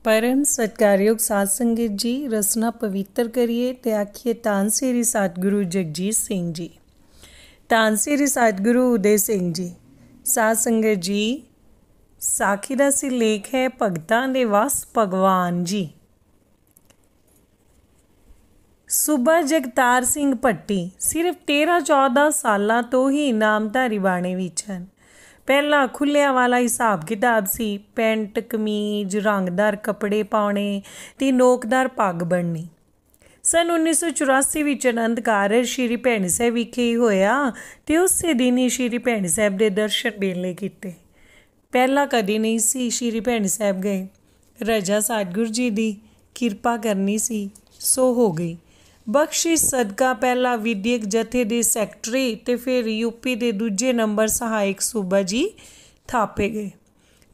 परम सत्कारयोग साध संगत जी, रसना पवित्र करिए ते आखिए धन श्री सतगुरु जगजीत सिंह जी, धन श्री सतगुरु उदय सिंह जी। साध संगत जी, साखी का सिरलेख है भगतां दे वस भगवान जी। सूबा जगतार सिंह भट्टी सिर्फ 13-14 साल तो ही नामधारी बाणे विच हन। पहला खुलिया वाला हिसाब किताब सी, पैंट कमीज रंगदार कपड़े पाने ते नोकदार पग बननी। सन 1984 विच आनंद कारज श्री भैणी साहिब विखे ही होया ते उसे दिन ही श्री भैणी साहिब दे दर्शन मेले कीते। पहला कदी नहीं सी श्री भैणी साहिब गए। रजा सतगुर जी दी किरपा करनी सी, सो हो गई। बख्शिश सदका पहला विद्यक जथे दे सैकटरी ते फिर यूपी दे दूजे नंबर सहायक सूबा जी थापे गए।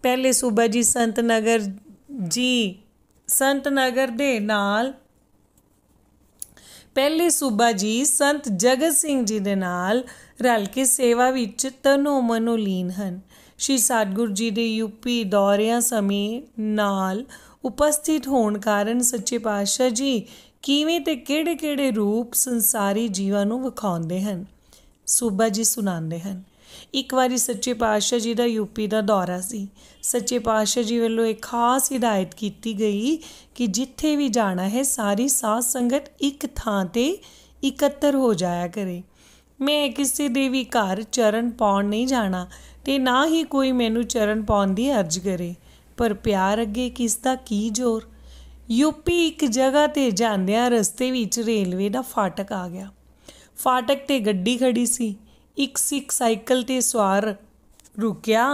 पहले सूबा जी संत नगर दे नाल पहले सूबा जी संत जगत सिंह जी दे नाल रल के सेवा विच तनो मनो लीन हन। श्री सतगुर जी दे यूपी दौरियां समय नाल उपस्थित होने कारण सच्चे पातशाह जी किवें ते किहड़े किहड़े रूप संसारी जीवां नूं विखाउंदे हन, सूबा जी सुणांदे हन। एक बारी सच्चे पातशाह जी का यूपी का दौरा सी। सच्चे पातशाह जी वालों एक खास हिदायत की गई कि जिथे भी जाना है सारी साध संगत एक थां ते इकत्तर हो जाया करे। मैं किसी दे भी घर चरण पाउण नहीं जाना ते ना ही कोई मैनू चरण पाउण दी अर्ज करे, पर प्यार अगे किसदा की जोर। यूपी एक जगह ते जांदियां रस्ते विच रेलवे का फाटक आ गया। फाटक ते गड्डी खड़ी सी। एक सिख साइकिल ते सवार रुकिया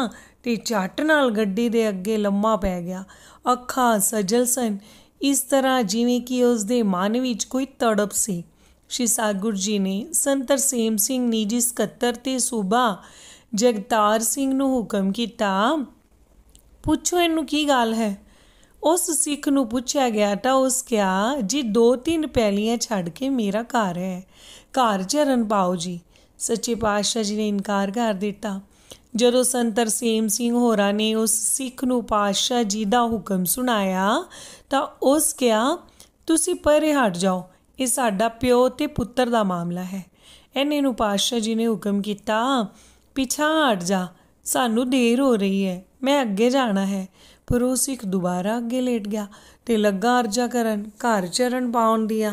ते झट नाल गड्डी दे अगे लम्मा पै गया। अखां सजल सन, इस तरह जिवें कि उसदे मन विच कोई तड़प सी। श्री सतगुर जी ने संत तरसेम सिंह निजी सकत्तर ते सूबा जगतार सिंह नूं हुक्म कीता, पुछो इनू की गल है। उस सिख नूं पुछया गया तो उस कहा, जी 2-3 पैलियां छड़ के मेरा घर है, घर चरण पाओ जी। सच्चे पातशाह जी ने इनकार कर दिता। जदों संत तरसेम सिंह होरां ने उस सिख नूं पातशाह जी दा हुक्म सुनाया तो उस कहा, तुसी परे हट जाओ, ये साडा प्यो ते पुत्तर दा मामला है। इन्ने नूं पातशाह जी ने हुक्म किया, पिछा हट जा, सानू देर हो रही है, मैं अगे जाना है। पर वो सिख दोबारा अगे लेट गया ते लगा अर्जा करन घर चरण पाउण दियां।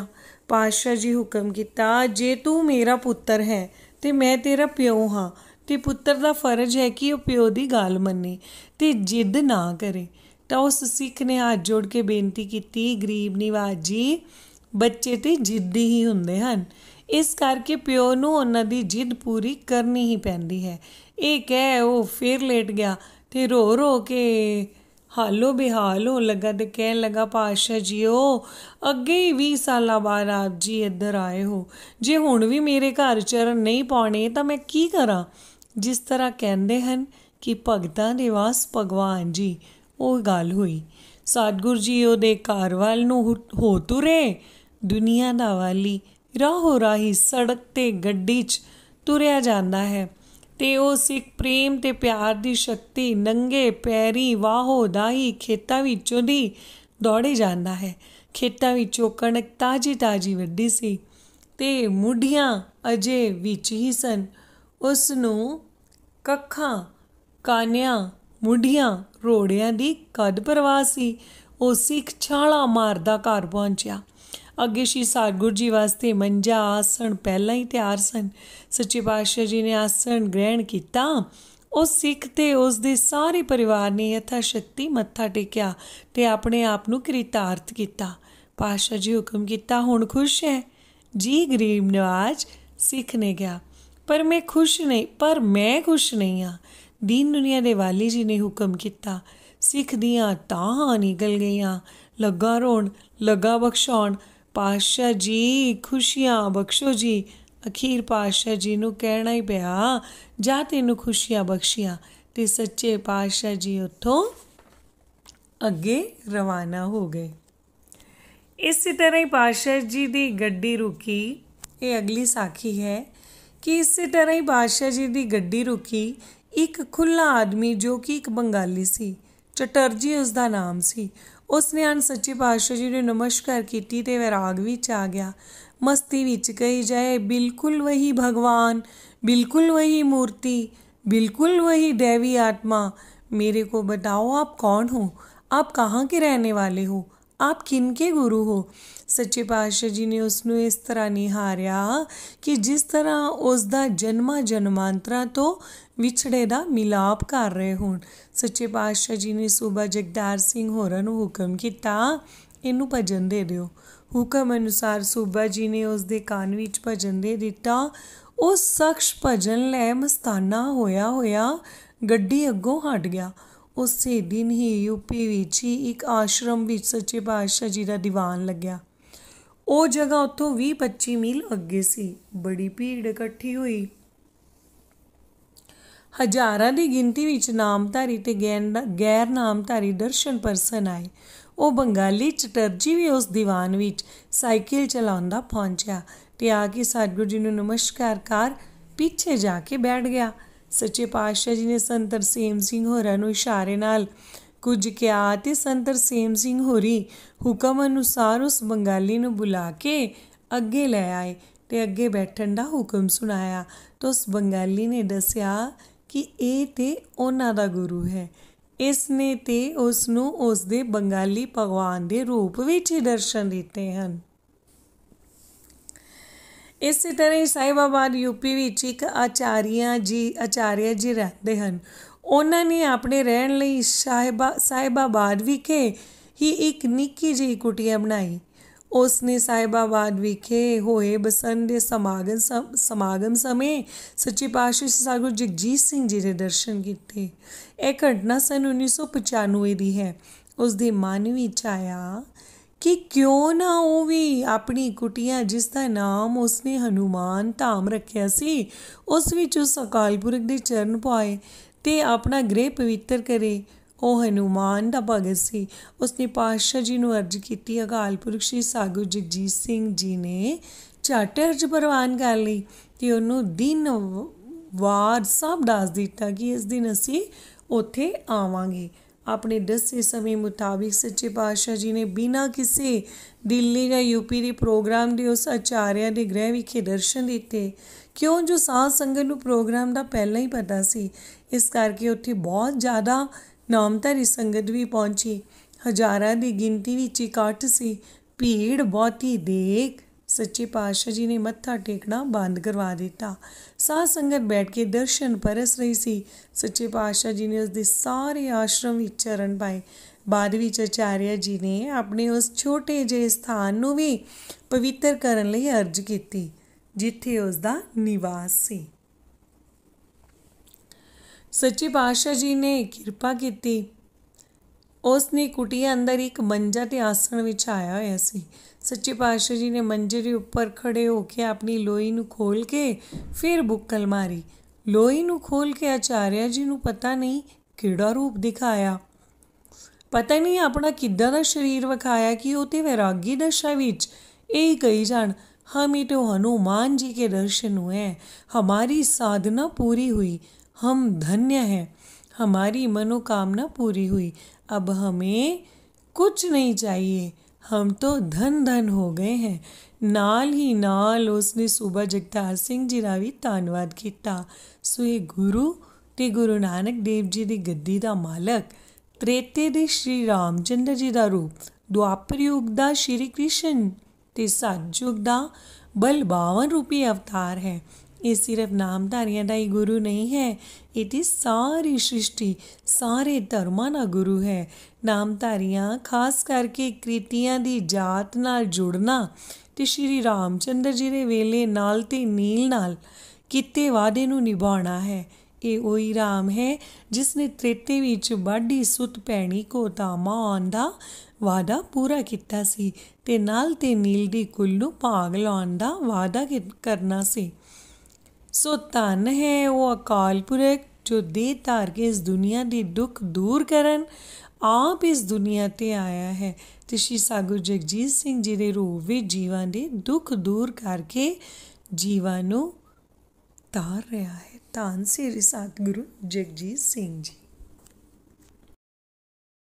पातशाह जी हुक्म किया, जे तू मेरा पुत्तर है ते मैं तेरा प्यो हाँ ते पुत्तर दा फर्ज है कि वह प्यो की गल मन्ने ते जिद ना करे। तो उस सिख ने हाथ जोड़ के बेनती की, गरीब निवाज जी, बच्चे ते जिद्दी ही हुंदे हन, इस करके प्यो नूं उन्हां दी जिद पूरी करनी ही पैंदी है। ये कह वो फिर लेट गया ते रो रो के हालो बेहाल होन लगा ते कहन लगा, पातशाह जी अगे ही 20 साल बाद आप जी इधर आए हो, जे हुण भी मेरे घर चरण नहीं पाने तो मैं की करा। जिस तरह कहते हैं कि भगतां दे वस भगवान जी, वो गल हुई। सतगुर जी उहदे घर वल नूं हो तुरे, दुनिया दा वाली राहो राही सड़क ते गड्डी च तुरिया जांदा है ते वो सिख प्रेम ते प्यार दी शक्ति नंगे पैरी वाहो दाही खेतां विचों दी दौड़े जांदा है। खेतां विचों कणक ताजी ताजी वड्डी सी ते मुढ़ियां अजे विच ही सन। उस नूं कखां कानियां मुढ़ियां रोड़ियां दी कद परवाह सी। वो सिख छाला मारदा घर पहुंचा। अगे श्री सतगुर जी वास्ते मंजा आसन पहला ही तैयार सन। सच्चे पातशाह जी ने आसन ग्रहण किया। उस सिख ते उसदे सारे परिवार ने यथाशक्ति मत्था टेकिया ते अपने आप नूं कृतार्थ किया। पातशाह जी हुक्म किया, हुण खुश है जी गरीब नवाज। सिख ने कहा, पर मैं खुश नहीं हाँ। दीन दुनिया दे वाली जी ने हुक्म किया। सिख दियां ताहां निकल गईयां, लगा रोण लगा बख्शाउण, पातशाह जी खुशियां बख्शो जी। अखीर पातशाह जी नूं कहना ही पिया, जा तैनूं खुशियां बख्शियां, ते सच्चे पातशाह जी उत्थों अगे रवाना हो गए। इस तरह ही पातशाह जी की गड्डी रुकी। ये अगली साखी है कि इस तरह ही पातशाह जी की गड्डी रुकी। एक खुला आदमी जो कि एक बंगाली सी ਚਟਰਜੀ ਉਸਦਾ ਨਾਮ ਸੀ। ਉਸਨੇ ਅਣ ਸੱਚੇ ਪਾਤਸ਼ਾਹ ਜੀ ਨੂੰ ਨਮਸਕਾਰ ਕੀਤੀ ਤੇ ਵੈਰਾਗ ਵਿੱਚ ਆ ਗਿਆ। मस्ती विच कही जाए बिल्कुल वही भगवान, बिल्कुल वही मूर्ति, बिल्कुल वही दैवी आत्मा। मेरे को बताओ आप कौन हो, आप कहाँ के रहने वाले हो, आप किन के गुरु हो। सच्चे पातशाह जी ने उसनू इस तरह निहारिया कि जिस तरह उसका जन्मा जन्मांतरा तो विछड़े का मिलाप कर रहे होण। सच्चे पातशाह जी ने सूबा जगदार सिंह होरां नू हुक्म किया, इनू भजन दे दिओ। हुक्म अनुसार सूबा जी ने उसके कान विच भजन दे दिता। उस शख्स भजन लै मस्ताना होया होया गड्डी अगों हट गया। उसे दिन ही यूपी विच ही एक आश्रम विच सच्चे पातशाह जी का दीवान लग्या। वो जगह उत्थों 20-25 मील अगे सी। बड़ी भीड़ इकट्ठी हुई। हज़ारां की गिनती विच नामधारी ते गैर नामधारी दर्शन परसन आए। वो बंगाली चटर्जी भी उस दीवान विच साइकिल चलाउंदा पहुंचा ते आके सतगुरु जी नूं नमस्कार कर पीछे जाके बैठ गया। सच्चे पातशाह जी ने संत तरसेम सिंह होरां नूं इशारे नाल कुछ कहा ते संत तरसेम सिंह होरी हुक्म अनुसार उस बंगाली नूं बुला के अगे लै आए ते अगे बैठण दा हुक्म सुनाया। तो उस बंगाली ने दस्सिया कि ये ते उन्हां दा गुरु है। इसने ते उसनू उसदे बंगाली भगवान दे रूप विच ही दर्शन दिते हन। इस तरह ही साहिबाबाद यूपी विच एक आचार्य जी रहते हैं। उन्होंने अपने रहन लई साहिबाबाद विखे ही एक निक्की जी कुटिया बनाई। उसने साहिबाबाद विखे होए बसंत के समागम समय सच्चे पातशाह सतगुरु जगजीत सिंह जी के दर्शन किए। यह घटना सन 1995 की है। उसके मन विच आया कि क्यों ना वो भी अपनी कुटिया जिसका नाम उसने हनुमान धाम रखिया सी उस विच उस अकाल पुरख के चरण पाए ते अपना गृह पवित्र करे। ਉਹ हनुमान ਦਾ भगत सी। उसने पातशाह जी ਨੂੰ अर्ज की। अकाल पुरख श्री सतगुरु जगजीत सिंह जी ने झट अर्ज प्रवान कर ली ते उन्होंने दिन वार सब दस दिता कि इस दिन असी उत्थे आवांगे। अपने दसे समय मुताबिक सच्चे पातशाह जी ने बिना किसी दिल्ली या यूपी के प्रोग्राम के उस आचार्य के गृह विखे दर्शन दिते। क्यों जो साध संगत नूं प्रोग्राम का पहला ही पता सी, इस करके उत्थे बहुत ज़्यादा नामधारी संगत भी पहुंची। हज़ारां की गिनती विच इकट्ठ सी। भीड़ बहुती देख सच्चे पातशाह जी ने मत्था टेकना बंद करवा दिता। साध संगत बैठ के दर्शन परस रही सी। सच्चे पातशाह जी ने उसके सारे आश्रम विच चरण पाए। बाद विच आचार्य जी ने अपने उस छोटे जे स्थान नूं भी पवित्र करन लई अर्ज की जिथे उसका निवास सी। सच्चे पातशाह जी ने किरपा की। उसने कुटिया अंदर एक मंजा ते आसन विछाया होया सी। सच्चे पातशाह जी ने मंजे के उपर खड़े होके अपनी लोई नूं खोल के फिर बुक्कल मारी। लोई नूं खोल के आचार्य जी नूं पता नहीं किहड़ा रूप दिखाया, पता नहीं अपना किद्दां दा शरीर विखाया कि वो ते वैरागी दशा विच यही कही जान, हमें तो हनुमान जी के दर्शन हुए, हमारी साधना पूरी हुई, हम धन्य हैं, हमारी मनोकामना पूरी हुई, अब हमें कुछ नहीं चाहिए, हम तो धन धन हो गए हैं। नाल ही नाल उसने सूबा जगतार सिंह जी का भी धन्नवाद किया। सो ये गुरु ते गुरु नानक देव जी की गद्दी का मालक, त्रेते दे श्री रामचंद्र जी का रूप, द्वापर युग का श्री कृष्ण ते सतयुग का बलबावन रूपी अवतार है। ये सिर्फ नामधारियों का ही गुरु नहीं है, ये सारी सृष्टि सारे धर्मां का गुरु है। नामधारियां खास करके कृतियां की जात नाल जुड़ना ते श्री रामचंद्र जी के वेले नाल ते नील नाल किते वादे नूं निभाउणा है। ये वही राम है जिसने त्रेते विच बाढ़ी सुत पैणी को तामा आउण दा वादा पूरा किया सी ते नाल ते नील दी कुल नूं भाग लाउण दा वादा करना सी। सो धन है वो अकाल पुरख जो देह धार के इस दुनिया के दुख दूर करन आप इस दुनिया ते आया है ते श्री सतगुरु जगजीत सिंह जी के रूप में जीवां दे दुख दूर करके जीवां नूं तार रहा है। धन श्री सतगुरु जगजीत सिंह जी।